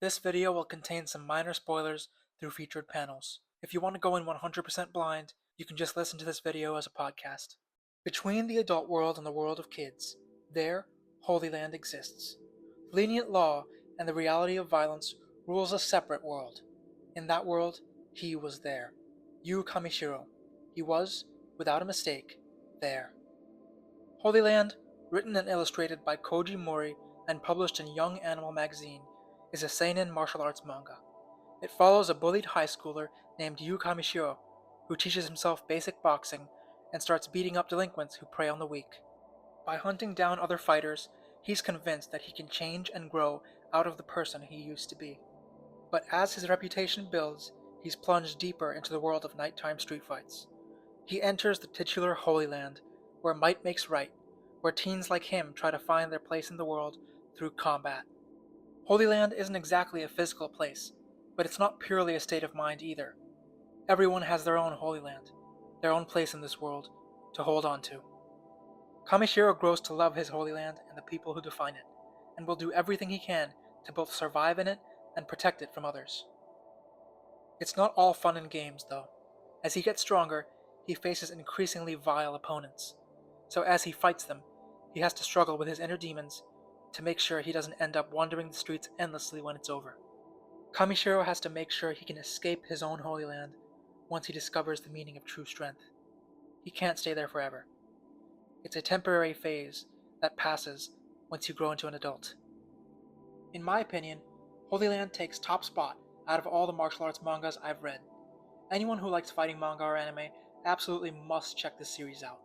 This video will contain some minor spoilers through featured panels. If you want to go in 100% blind, you can just listen to this video as a podcast. Between the adult world and the world of kids, there, Holyland exists. Lenient law and the reality of violence rules a separate world. In that world, he was there. Yu Kamishiro. He was, without a mistake, there. Holyland, written and illustrated by Koji Mori and published in Young Animal magazine, is a seinen martial arts manga. It follows a bullied high schooler named Yu Kamishiro, who teaches himself basic boxing and starts beating up delinquents who prey on the weak. By hunting down other fighters, he's convinced that he can change and grow out of the person he used to be. But as his reputation builds, he's plunged deeper into the world of nighttime street fights. He enters the titular Holyland, where might makes right, where teens like him try to find their place in the world through combat. Holyland isn't exactly a physical place, but it's not purely a state of mind either. Everyone has their own Holyland, their own place in this world, to hold on to. Kamishiro grows to love his Holyland and the people who define it, and will do everything he can to both survive in it and protect it from others. It's not all fun and games, though. As he gets stronger, he faces increasingly vile opponents. So as he fights them, he has to struggle with his inner demons to make sure he doesn't end up wandering the streets endlessly when it's over. Kamishiro has to make sure he can escape his own Holyland once he discovers the meaning of true strength. He can't stay there forever. It's a temporary phase that passes once you grow into an adult. In my opinion, Holyland takes top spot out of all the martial arts mangas I've read. Anyone who likes fighting manga or anime absolutely must check this series out.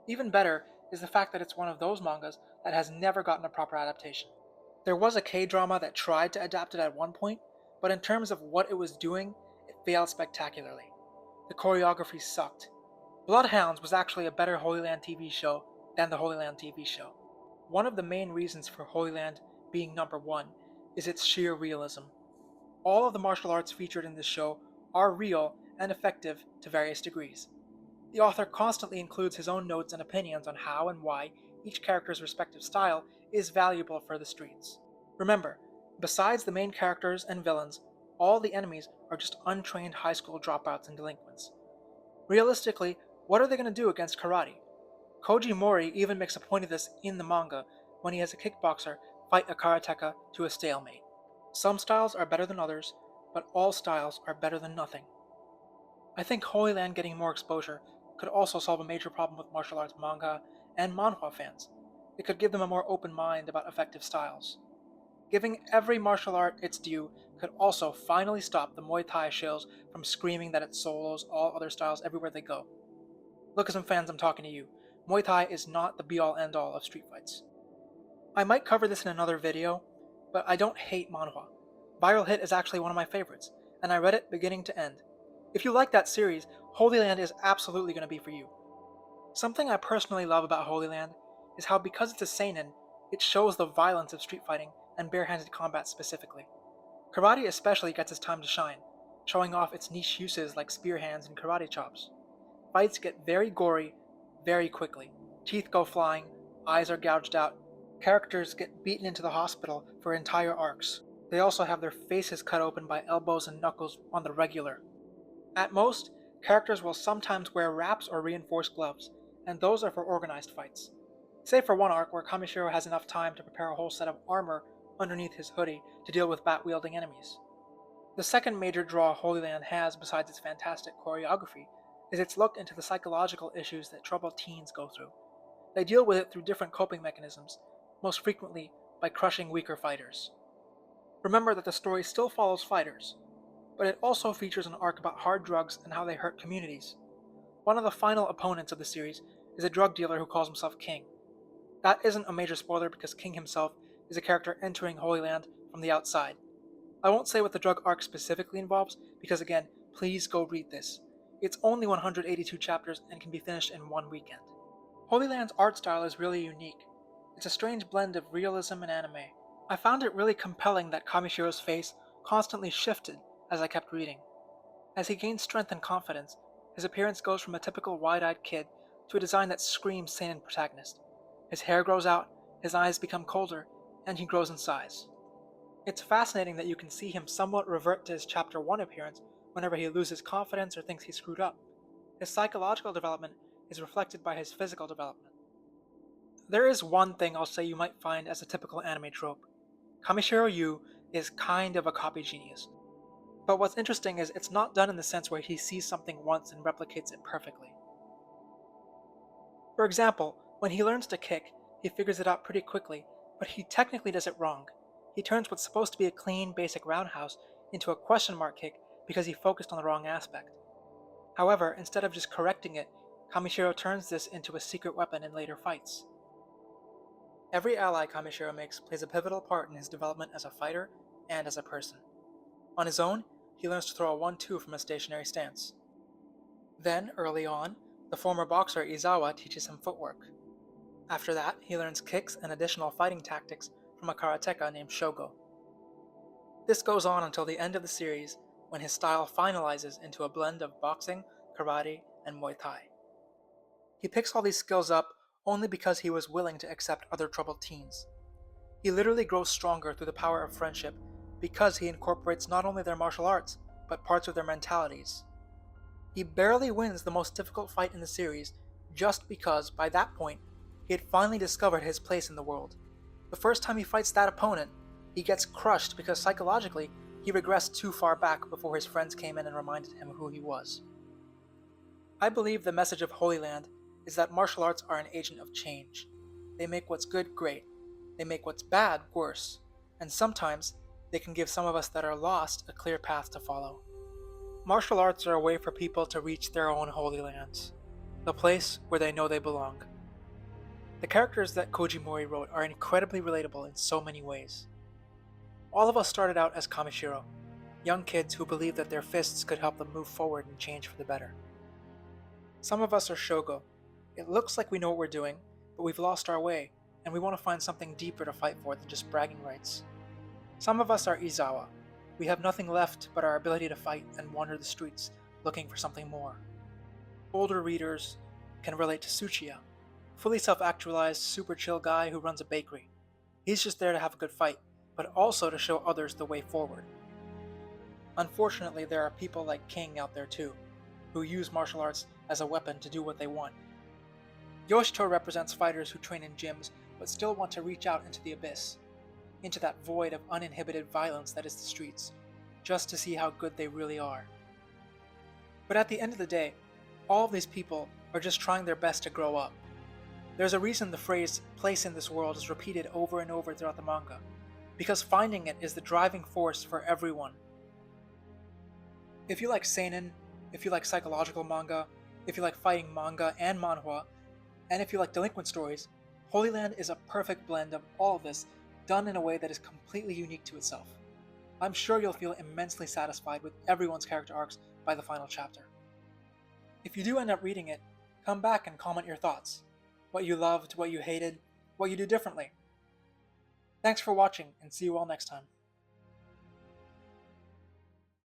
Even better is the fact that it's one of those mangas that has never gotten a proper adaptation. There was a K-drama that tried to adapt it at one point, but in terms of what it was doing, it failed spectacularly. The choreography sucked. Bloodhounds was actually a better Holyland TV show than the Holyland TV show. One of the main reasons for Holyland being number one is its sheer realism. All of the martial arts featured in this show are real and effective to various degrees. The author constantly includes his own notes and opinions on how and why each character's respective style is valuable for the streets. Remember, besides the main characters and villains, all the enemies are just untrained high school dropouts and delinquents. Realistically, what are they going to do against karate? Koji Mori even makes a point of this in the manga when he has a kickboxer fight a karateka to a stalemate. Some styles are better than others, but all styles are better than nothing. I think Holyland getting more exposure could also solve a major problem with martial arts manga and manhwa fans. It could give them a more open mind about effective styles. Giving every martial art its due could also finally stop the Muay Thai shills from screaming that it solos all other styles everywhere they go. Look at some fans, I'm talking to you. Muay Thai is not the be-all end-all of street fights. I might cover this in another video, but I don't hate manhwa. Viral Hit is actually one of my favorites, and I read it beginning to end. If you like that series, Holyland is absolutely going to be for you. Something I personally love about Holyland is how, because it's a seinen, it shows the violence of street fighting and barehanded combat specifically. Karate especially gets its time to shine, showing off its niche uses like spear hands and karate chops. Fights get very gory very quickly. Teeth go flying, eyes are gouged out, characters get beaten into the hospital for entire arcs. They also have their faces cut open by elbows and knuckles on the regular. At most, characters will sometimes wear wraps or reinforced gloves, and those are for organized fights. Save for one arc where Kamishiro has enough time to prepare a whole set of armor underneath his hoodie to deal with bat-wielding enemies. The second major draw Holyland has, besides its fantastic choreography, is its look into the psychological issues that troubled teens go through. They deal with it through different coping mechanisms, most frequently by crushing weaker fighters. Remember that the story still follows fighters, but it also features an arc about hard drugs and how they hurt communities. One of the final opponents of the series is a drug dealer who calls himself King. That isn't a major spoiler because King himself is a character entering Holyland from the outside. I won't say what the drug arc specifically involves because, again, please go read this. It's only 182 chapters and can be finished in one weekend. Holyland's art style is really unique. It's a strange blend of realism and anime. I found it really compelling that Kamishiro's face constantly shifted as I kept reading. As he gains strength and confidence, his appearance goes from a typical wide-eyed kid to a design that screams seinen protagonist. His hair grows out, his eyes become colder, and he grows in size. It's fascinating that you can see him somewhat revert to his Chapter 1 appearance whenever he loses confidence or thinks he screwed up. His psychological development is reflected by his physical development. There is one thing I'll say you might find as a typical anime trope. Kamishiro Yu is kind of a copy genius. But what's interesting is it's not done in the sense where he sees something once and replicates it perfectly. For example, when he learns to kick, he figures it out pretty quickly, but he technically does it wrong. He turns what's supposed to be a clean, basic roundhouse into a question mark kick because he focused on the wrong aspect. However, instead of just correcting it, Kamishiro turns this into a secret weapon in later fights. Every ally Kamishiro makes plays a pivotal part in his development as a fighter and as a person. On his own, he learns to throw a 1-2 from a stationary stance. Then, early on, the former boxer Izawa teaches him footwork. After that, he learns kicks and additional fighting tactics from a karateka named Shogo. This goes on until the end of the series, when his style finalizes into a blend of boxing, karate, and Muay Thai. He picks all these skills up only because he was willing to accept other troubled teens. He literally grows stronger through the power of friendship because he incorporates not only their martial arts, but parts of their mentalities. He barely wins the most difficult fight in the series just because, by that point, he had finally discovered his place in the world. The first time he fights that opponent, he gets crushed because psychologically, he regressed too far back before his friends came in and reminded him who he was. I believe the message of Holyland is that martial arts are an agent of change. They make what's good great, they make what's bad worse, and sometimes they can give some of us that are lost a clear path to follow. Martial arts are a way for people to reach their own holy lands, the place where they know they belong. The characters that Koji Mori wrote are incredibly relatable in so many ways. All of us started out as Kamishiro, young kids who believed that their fists could help them move forward and change for the better. Some of us are Shogo. It looks like we know what we're doing, but we've lost our way, and we want to find something deeper to fight for than just bragging rights. Some of us are Izawa. We have nothing left but our ability to fight and wander the streets, looking for something more. Older readers can relate to Tsuchiya, fully self-actualized, super chill guy who runs a bakery. He's just there to have a good fight, but also to show others the way forward. Unfortunately, there are people like King out there too, who use martial arts as a weapon to do what they want. Yoshito represents fighters who train in gyms but still want to reach out into the abyss, into that void of uninhibited violence that is the streets, just to see how good they really are. But at the end of the day, all of these people are just trying their best to grow up. There's a reason the phrase "place in this world" is repeated over and over throughout the manga, because finding it is the driving force for everyone. If you like seinen, if you like psychological manga, if you like fighting manga and manhwa, and if you like delinquent stories, Holyland is a perfect blend of all of this, done in a way that is completely unique to itself. I'm sure you'll feel immensely satisfied with everyone's character arcs by the final chapter. If you do end up reading it, come back and comment your thoughts. What you loved, what you hated, what you do differently. Thanks for watching, and see you all next time.